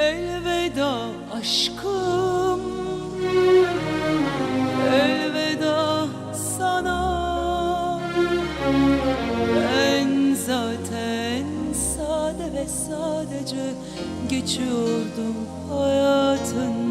Elveda aşkım, elveda sana. Ben zaten sade ve sadece geçiyordum hayatından.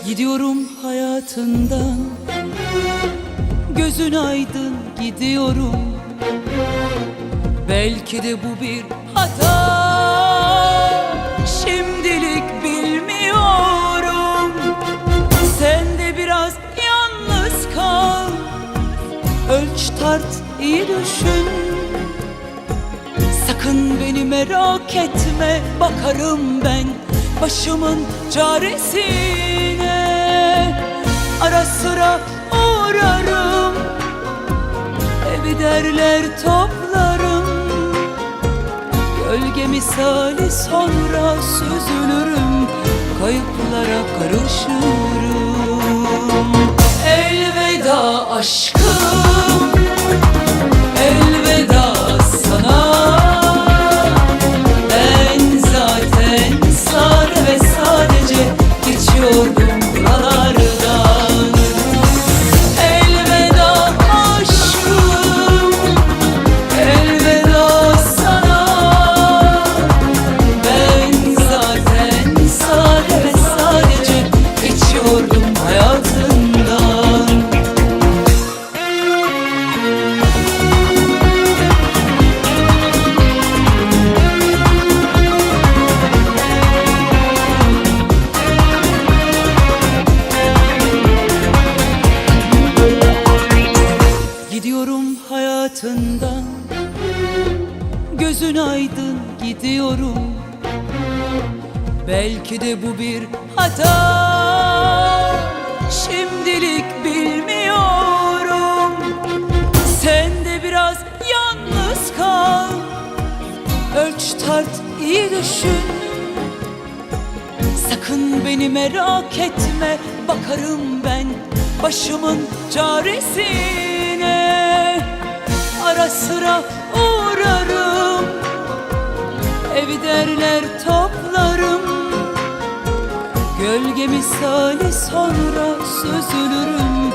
Gidiyorum hayatından, gözün aydın gidiyorum. Belki de bu bir hata, şimdilik bilmiyorum. Sen de biraz yalnız kal, ölç tart iyi düşün. Sakın beni merak etme, bakarım ben başımın çaresine. Ara sıra uğrarım, evi derler toplarım. Gölge misali sonra süzülürüm, kayıplara karışırım. Elveda aşkım, elveda sana. Ben zaten sade ve sadece geçiyordum buralardan. Elveda aşkım, elveda sana. Ben zaten sade ve sadece geçiyordum hayatından. Gidiyorum hayatından, gözün aydın gidiyorum. Belki de bu bir hata, şimdilik bilmiyorum. Sen de biraz yalnız kal, ölç tart iyi düşün. Sakın beni merak etme, bakarım ben başımın çaresine. Ara sıra uğrarım, evi derler toplarım. Gölge misali sonra süzülürüm,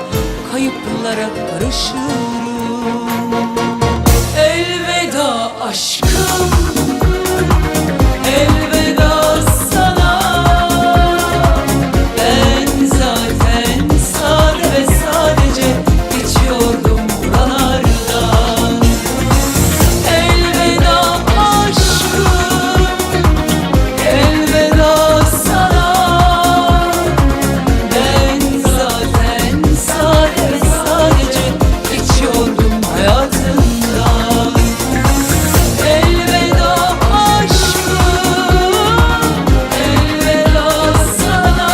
kayıplara karışırım. Elveda aşkım, elveda sana. Ben zaten sade ve sadece geçiyordum buralardan. Elveda aşkım, elveda sana. Ben zaten sade ve sadece geçiyordum hayatından. Elveda aşkım, elveda sana.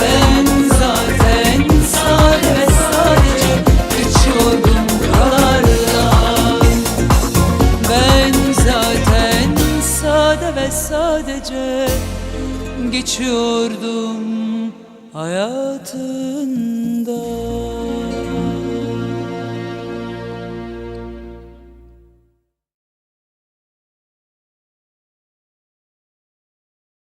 Ben zaten sade ve sadece geçiyordum buralardan. Ben zaten sade ve sadece geçiyordum hayatından.